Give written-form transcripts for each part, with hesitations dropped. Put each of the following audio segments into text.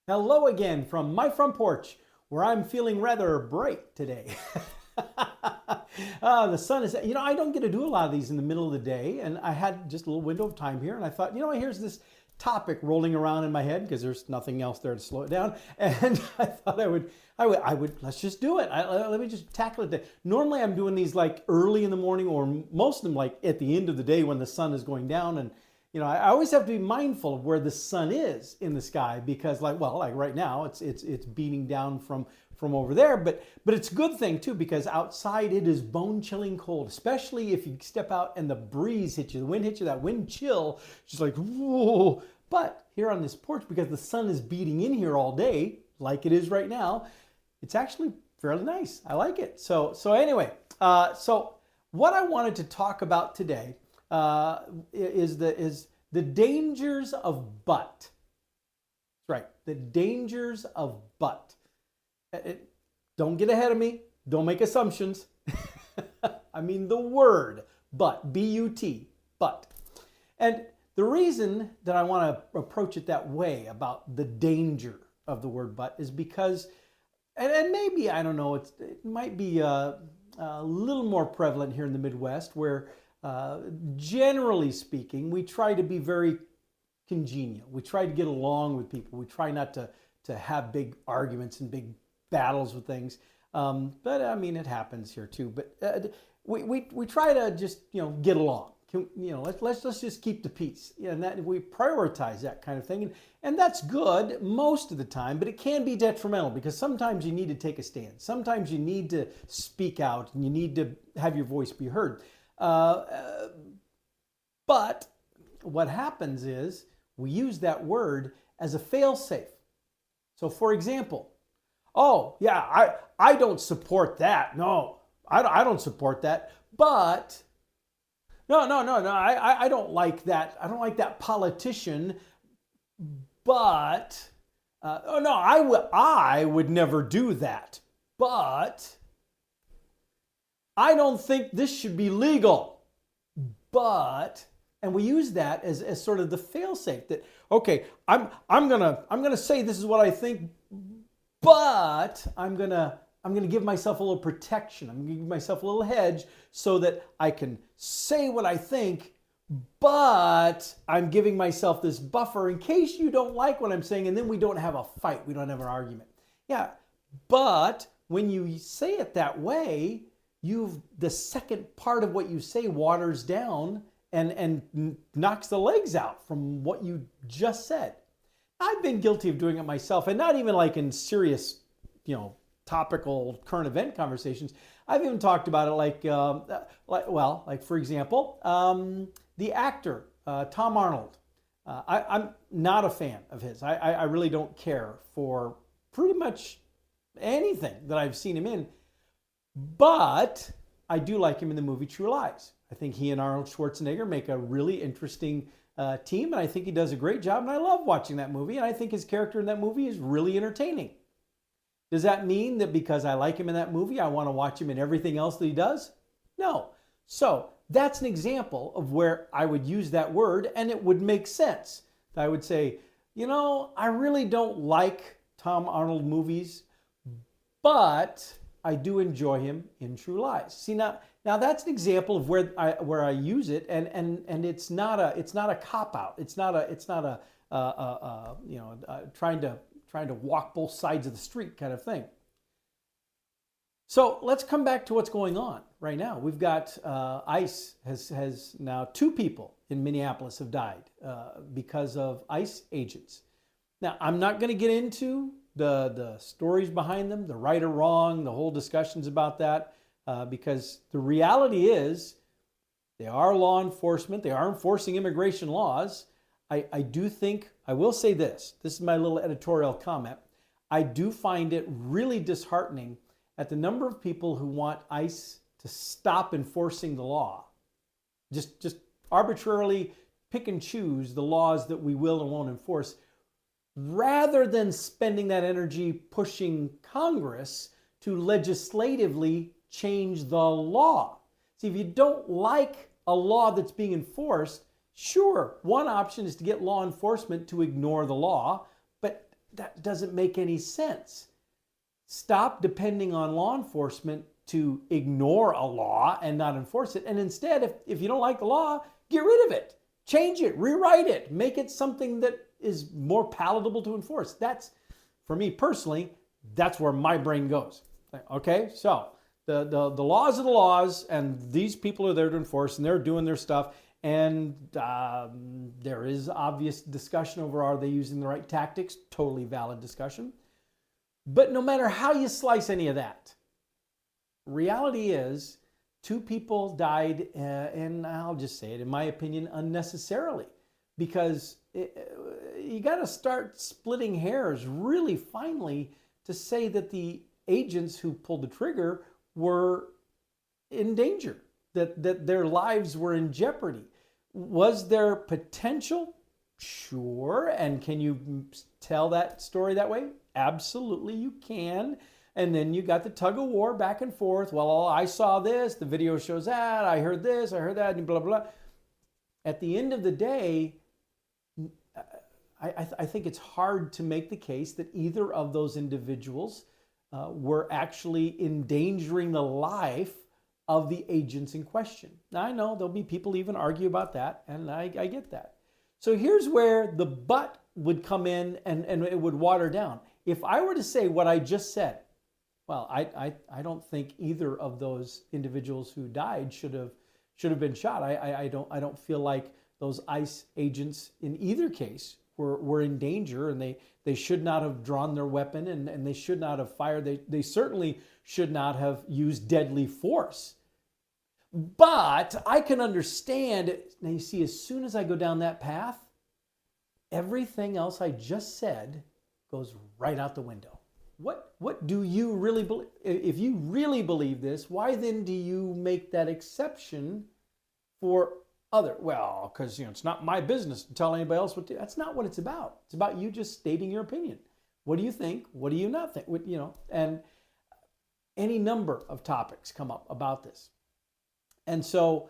Hello again from my front porch, where I'm feeling rather bright today. The sun is, I don't get to do a lot of these in the middle of the day, and I had just a little window of time here, and I thought, here's this topic rolling around in my head because there's nothing else there to slow it down, and I thought let's just do it. Let me just tackle it. Normally, I'm doing these like early in the morning, or most of them like at the end of the day when the sun is going down, and I always have to be mindful of where the sun is in the sky because, like right now, it's beating down from over there. But it's a good thing too because outside it is bone chilling cold, especially if you step out and the breeze hits you, the wind hits you, that wind chill, just like whoa. But here on this porch, because the sun is beating in here all day, like it is right now, it's actually fairly nice. I like it. So anyway, so what I wanted to talk about today is the dangers of but. That's right, the dangers of but. Don't get ahead of me. Don't make assumptions. I mean the word but, B-U-T, but. And the reason that I want to approach it that way about the danger of the word but is because, and maybe, I don't know, it might be a little more prevalent here in the Midwest where generally speaking, we try to be very congenial. We try to get along with people. We try not to have big arguments and big battles with things. But I mean, it happens here too. But we try to just get along. Let's just keep the peace. And that we prioritize that kind of thing, and that's good most of the time. But it can be detrimental because sometimes you need to take a stand. Sometimes you need to speak out, and you need to have your voice be heard. But what happens is we use that word as a fail-safe. So for example, oh yeah, I don't support that. No, I don't support that. But no, I don't like that. I don't like that politician. But oh no, I would never do that. But I don't think this should be legal, but, and we use that as sort of the fail-safe that, okay, I'm gonna say this is what I think, but I'm gonna give myself a little protection. I'm gonna give myself a little hedge so that I can say what I think, but I'm giving myself this buffer in case you don't like what I'm saying, and then we don't have a fight, we don't have an argument. Yeah, but when you say it that way, the second part of what you say waters down and knocks the legs out from what you just said. I've been guilty of doing it myself, and not even like in serious, topical current event conversations. I've even talked about it like for example, the actor Tom Arnold. I'm not a fan of his. I really don't care for pretty much anything that I've seen him in. But I do like him in the movie True Lies. I think he and Arnold Schwarzenegger make a really interesting team, and I think he does a great job, and I love watching that movie, and I think his character in that movie is really entertaining. Does that mean that because I like him in that movie, I want to watch him in everything else that he does? No. So that's an example of where I would use that word, and it would make sense. I would say, I really don't like Tom Arnold movies, but I do enjoy him in True Lies. See, now that's an example of where I use it, and it's not a cop out. It's not a trying to walk both sides of the street kind of thing. So let's come back to what's going on right now. We've got ICE has now 2 people in Minneapolis have died because of ICE agents. Now I'm not going to get into the stories behind them, the right or wrong, the whole discussions about that, because the reality is they are law enforcement. They are enforcing immigration laws. I do think, I will say this is my little editorial comment. I do find it really disheartening at the number of people who want ICE to stop enforcing the law. Just arbitrarily pick and choose the laws that we will and won't enforce, rather than spending that energy pushing Congress to legislatively change the law. See, if you don't like a law that's being enforced, sure, one option is to get law enforcement to ignore the law, but that doesn't make any sense. Stop depending on law enforcement to ignore a law and not enforce it. And instead, if you don't like the law, get rid of it. Change it, rewrite it, make it something that is more palatable to enforce. That's, for me personally, that's where my brain goes. Okay, so the laws are the laws, and these people are there to enforce, and they're doing their stuff. And there is obvious discussion over, are they using the right tactics? Totally valid discussion. But no matter how you slice any of that, reality is 2 people died, and I'll just say it, in my opinion, unnecessarily, because you got to start splitting hairs really finely to say that the agents who pulled the trigger were in danger, that their lives were in jeopardy. Was there potential? Sure. And can you tell that story that way? Absolutely, you can. And then you got the tug of war back and forth. Well, I saw this, the video shows that, I heard this, I heard that, and blah, blah, blah. At the end of the day, I think it's hard to make the case that either of those individuals were actually endangering the life of the agents in question. Now, I know there'll be people even argue about that, and I get that. So here's where the but would come in and it would water down. If I were to say what I just said, well, I don't think either of those individuals who died should have been shot. I don't feel like those ICE agents in either case were in danger, and they should not have drawn their weapon, and they should not have fired. They certainly should not have used deadly force. But I can understand, now you see, as soon as I go down that path, everything else I just said goes right out the window. What do you really believe? If you really believe this, why then do you make that exception for other? Well, because it's not my business to tell anybody else what to do. That's not what it's about. It's about you just stating your opinion. What do you think? What do you not think? And any number of topics come up about this. And so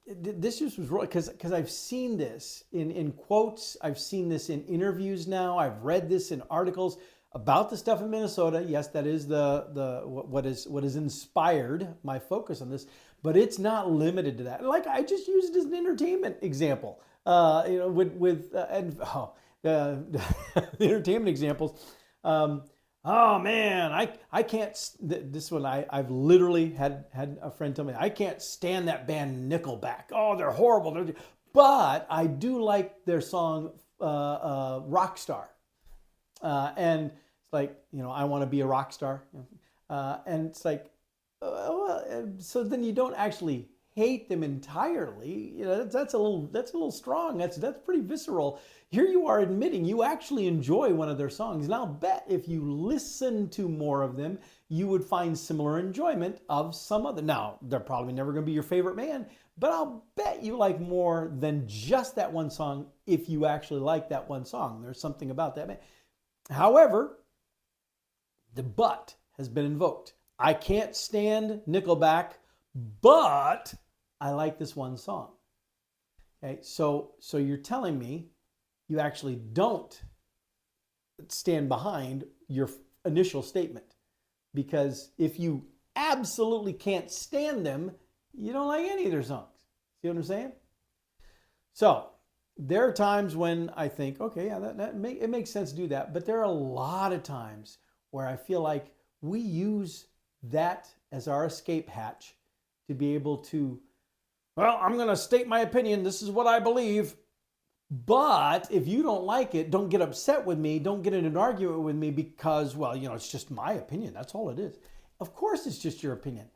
this just was really, because I've seen this in quotes, I've seen this in interviews now, I've read this in articles about the stuff in Minnesota. Yes, that is what is inspired my focus on this, but it's not limited to that. Like, I just used it as an entertainment example. The entertainment examples. Oh man, I can't. This one I've literally had a friend tell me, I can't stand that band Nickelback. Oh, they're horrible. But I do like their song Rockstar. And it's like, I want to be a rock star. And it's like, so then you don't actually hate them entirely. That's a little strong. That's pretty visceral. Here you are admitting you actually enjoy one of their songs. And I'll bet if you listen to more of them, you would find similar enjoyment of some other. Now, they're probably never going to be your favorite band, but I'll bet you like more than just that one song if you actually like that one song. There's something about that band. However, the but has been invoked. I can't stand Nickelback, but I like this one song. Okay, so you're telling me you actually don't stand behind your initial statement, because if you absolutely can't stand them, you don't like any of their songs. See what I'm saying? So there are times when I think, okay, yeah, it makes sense to do that. But there are a lot of times where I feel like we use that as our escape hatch to be able to, well, I'm going to state my opinion. This is what I believe. But if you don't like it, don't get upset with me. Don't get in an argument with me because, well, it's just my opinion. That's all it is. Of course, it's just your opinion.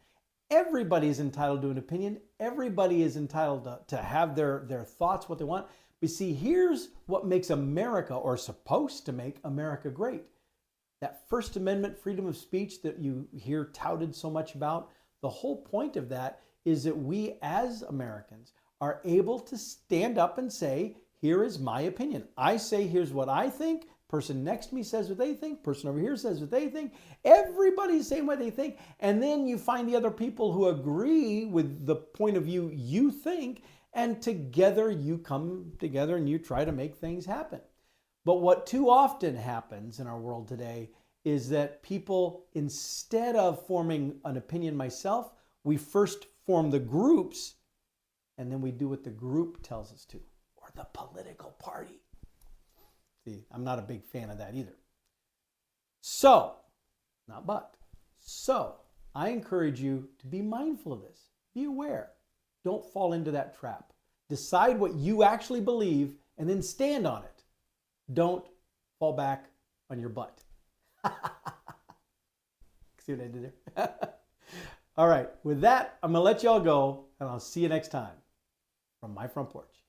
Everybody is entitled to an opinion. Everybody is entitled to have their thoughts, what they want. But see, here's what makes America, or supposed to make America, great. That First Amendment freedom of speech that you hear touted so much about, the whole point of that is that we as Americans are able to stand up and say, here is my opinion. I say, here's what I think. Person next to me says what they think. Person over here says what they think. Everybody's saying what they think. And then you find the other people who agree with the point of view you think, and together you come together and you try to make things happen. But what too often happens in our world today is that people, instead of forming an opinion myself, we first form the groups and then we do what the group tells us to, or the political party. See, I'm not a big fan of that either. So, not but, so I encourage you to be mindful of this. Be aware. Don't fall into that trap. Decide what you actually believe and then stand on it. Don't fall back on your butt. See what I did there? All right, with that, I'm going to let y'all go, and I'll see you next time from my front porch.